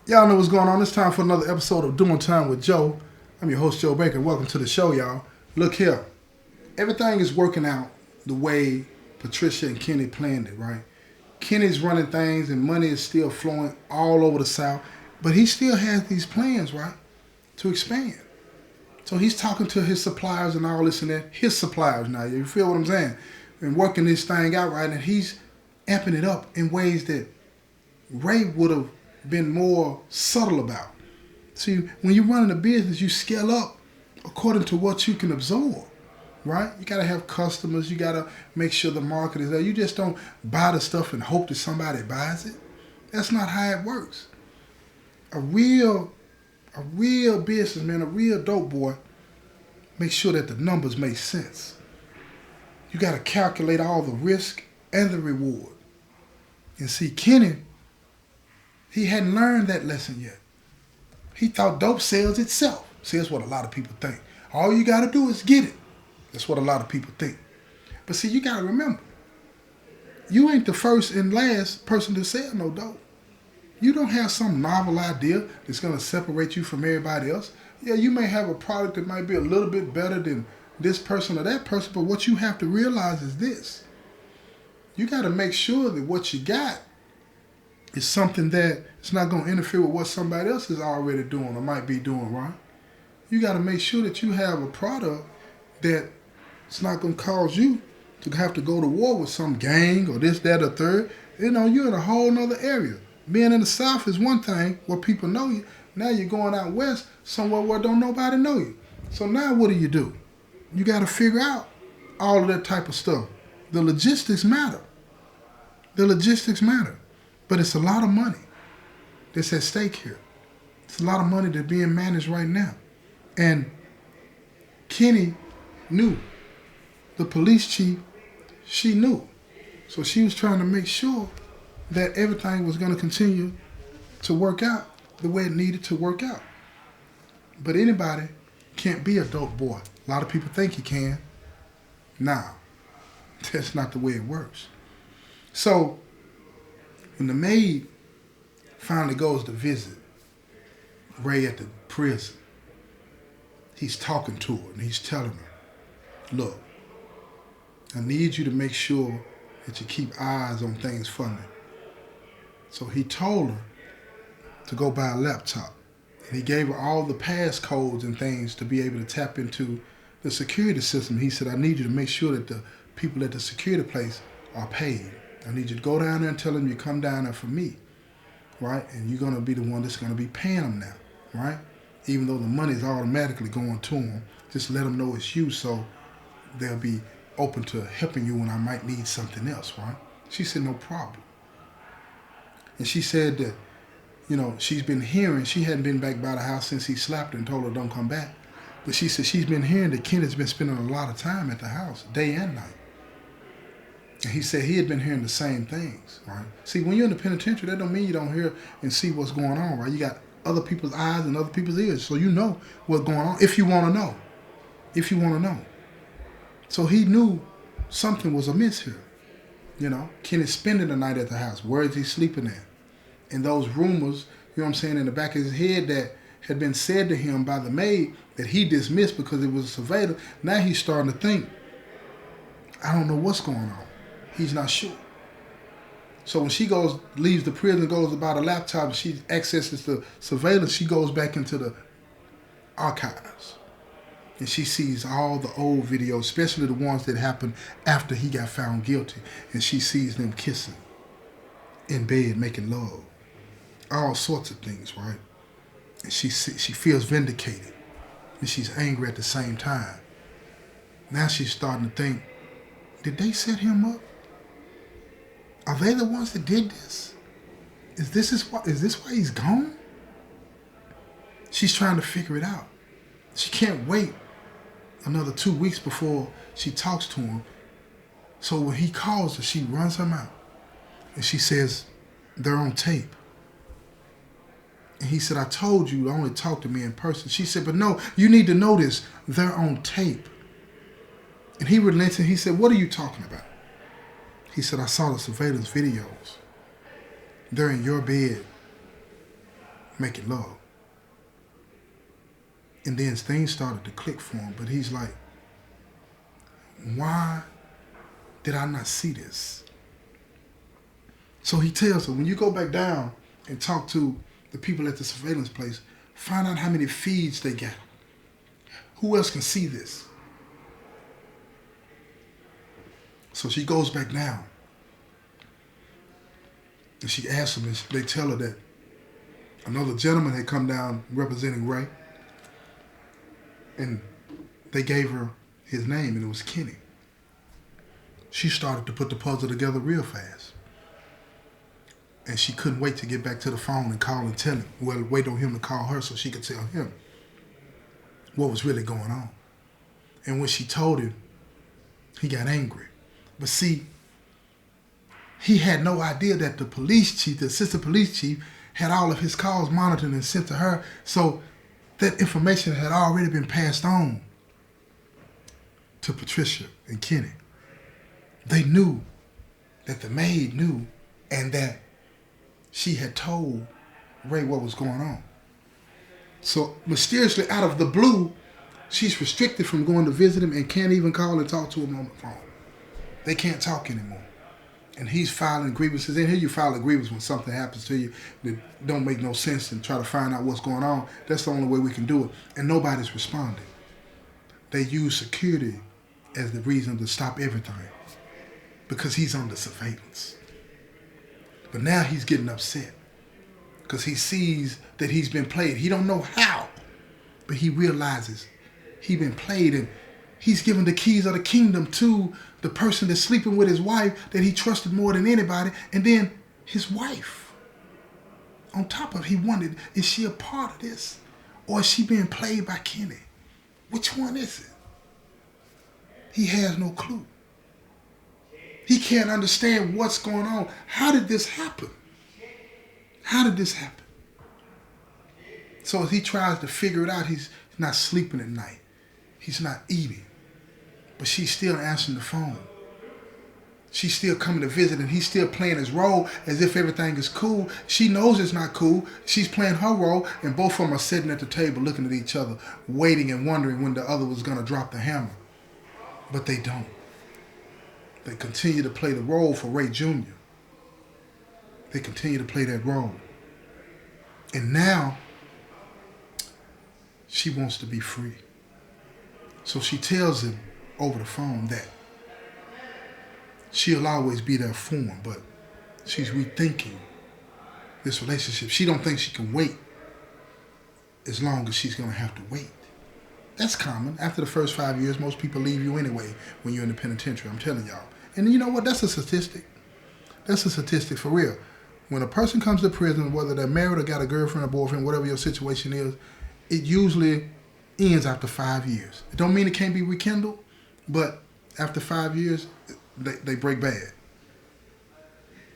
Y'all know what's going on. It's time for another episode of Doing Time with Joe. I'm your host, Joe Baker. Welcome to the show, y'all. Look here. Everything is working out the way Patricia and Kenny planned it, right? Kenny's running things and money is still flowing all over the South, but he still has these plans, right, to expand. So he's talking to his suppliers and all this and that. His suppliers now, you feel what I'm saying? And working this thing out, right? And he's amping it up in ways that Ray would have been more subtle about. See, when you're running a business, you scale up according to what you can absorb, right? You got to have customers. You got to make sure the market is there. You just don't buy the stuff and hope that somebody buys it. That's not how it works. A real businessman, a real dope boy, make sure that the numbers make sense. You got to calculate all the risk and the reward. And see, Kenny, he hadn't learned that lesson yet. He thought dope sells itself. See, that's what a lot of people think. All you got to do is get it. That's what a lot of people think. But see, you got to remember, you ain't the first and last person to sell no dope. You don't have some novel idea that's going to separate you from everybody else. Yeah, you may have a product that might be a little bit better than this person or that person, but what you have to realize is this. You got to make sure that what you got is something that it's not going to interfere with what somebody else is already doing or might be doing, right? You got to make sure that you have a product that it's not going to cause you to have to go to war with some gang or this, that, or third. You know, you're in a whole nother area. Being in the South is one thing where people know you. Now you're going out west somewhere where don't nobody know you. So now what do? You got to figure out all of that type of stuff. The logistics matter. But it's a lot of money that's at stake here. It's a lot of money that's being managed right now. And Kenny knew. The police chief, she knew. So she was trying to make sure that everything was going to continue to work out the way it needed to work out. But anybody can't be a dope boy. A lot of people think you can. Nah, that's not the way it works. So when the maid finally goes to visit Ray at the prison, he's talking to her and he's telling her, look, I need you to make sure that you keep eyes on things for me. So he told her to go buy a laptop. And he gave her all the passcodes and things to be able to tap into the security system. He said, I need you to make sure that the people at the security place are paid. I need you to go down there and tell them you come down there for me, right? And you're going to be the one that's going to be paying them now, right? Even though the money is automatically going to them, just let them know it's you so they'll be open to helping you when I might need something else, right? She said, no problem. And she said that, you know, she's been hearing, she hadn't been back by the house since he slapped her and told her don't come back. But she said she's been hearing that Kenny's been spending a lot of time at the house, day and night. And he said he had been hearing the same things, right? See, when you're in the penitentiary, that don't mean you don't hear and see what's going on, right? You got other people's eyes and other people's ears, so you know what's going on if you want to know. So he knew something was amiss here. You know, Kenny's spending the night at the house. Where is he sleeping at? And those rumors, you know what I'm saying, in the back of his head that had been said to him by the maid that he dismissed because it was a surveillance, now he's starting to think, I don't know what's going on. He's not sure. So when she leaves the prison, goes to buy the laptop, and she accesses the surveillance, she goes back into the archives. And she sees all the old videos, especially the ones that happened after he got found guilty. And she sees them kissing, in bed, making love. All sorts of things, right? And she feels vindicated. And she's angry at the same time. Now she's starting to think, did they set him up? Are they the ones that did this? Is this why he's gone? She's trying to figure it out. She can't wait another 2 weeks before she talks to him. So when he calls her, she runs him out. And she says, they're on tape. And he said, I told you to only talk to me in person. She said, but no, you need to know this. They're on tape. And he relented. He said, what are you talking about? He said, I saw the surveillance videos. They're in your bed making love. And then things started to click for him, but he's like, why did I not see this? So he tells her, when you go back down and talk to the people at the surveillance place, find out how many feeds they got. Who else can see this? So she goes back down. And she asks them, and they tell her that another gentleman had come down representing Ray. And they gave her his name, and it was Kenny. She started to put the puzzle together real fast. And she couldn't wait to get back to the phone and call and tell him. Well, wait on him to call her so she could tell him what was really going on. And when she told him, he got angry. But see, he had no idea that the police chief, the assistant police chief, had all of his calls monitored and sent to her. So that information had already been passed on to Patricia and Kenny. They knew that the maid knew, and that she had told Ray what was going on. So mysteriously, out of the blue, she's restricted from going to visit him and can't even call and talk to him on the phone. They can't talk anymore. And he's filing grievances. And here you file a grievance when something happens to you that don't make no sense, and try to find out what's going on. That's the only way we can do it. And nobody's responding. They use security as the reason to stop everything because he's under surveillance. But now he's getting upset because he sees that he's been played. He don't know how, but he realizes he's been played, and he's given the keys of the kingdom to the person that's sleeping with his wife that he trusted more than anybody, and then his wife. On top of, he wondered, is she a part of this? Or is she being played by Kenny? Which one is it? He has no clue. He can't understand what's going on. How did this happen? How did this happen? So as he tries to figure it out, he's not sleeping at night. He's not eating. But she's still answering the phone. She's still coming to visit, and he's still playing his role as if everything is cool. She knows it's not cool. She's playing her role, and both of them are sitting at the table looking at each other, waiting and wondering when the other was going to drop the hammer. But they don't. They continue to play the role for Ray Jr. They continue to play that role. And now, she wants to be free. So she tells him over the phone that she'll always be there for him, but she's rethinking this relationship. She don't think she can wait as long as she's going to have to wait. That's common. After the first 5 years, most people leave you anyway when you're in the penitentiary, I'm telling y'all. And you know what? That's a statistic. That's a statistic for real. When a person comes to prison, whether they're married or got a girlfriend or boyfriend, whatever your situation is, it usually ends after 5 years. It don't mean it can't be rekindled, but after 5 years, they break bad.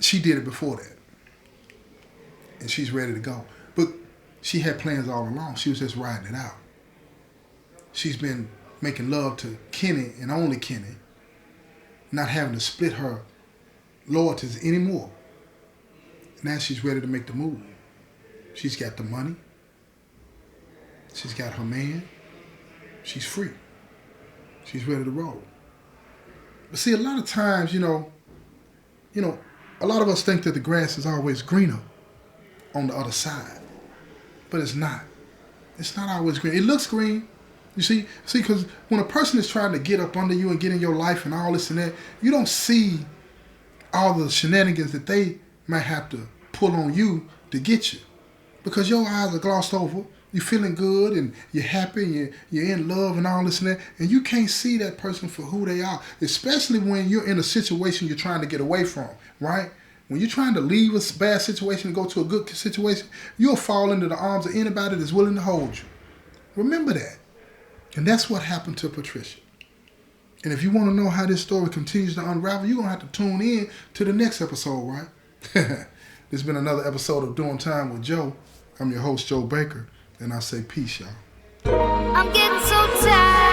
She did it before that. And she's ready to go. But she had plans all along. She was just riding it out. She's been making love to Kenny and only Kenny, not having to split her loyalties anymore. Now she's ready to make the move. She's got the money. She's got her man. She's free. She's ready to roll. But see, a lot of times, you know, a lot of us think that the grass is always greener on the other side. But it's not. It's not always green. It looks green. You see, because when a person is trying to get up under you and get in your life and all this and that, you don't see all the shenanigans that they might have to pull on you to get you. Because your eyes are glossed over. You're feeling good and you're happy and you're in love and all this and that. And you can't see that person for who they are. Especially when you're in a situation you're trying to get away from, right? When you're trying to leave a bad situation and go to a good situation, you'll fall into the arms of anybody that's willing to hold you. Remember that. And that's what happened to Patricia. And if you want to know how this story continues to unravel, you're going to have to tune in to the next episode, right? This has been another episode of Doing Time with Joe. I'm your host, Joe Baker. And I say peace, y'all. I'm getting so tired.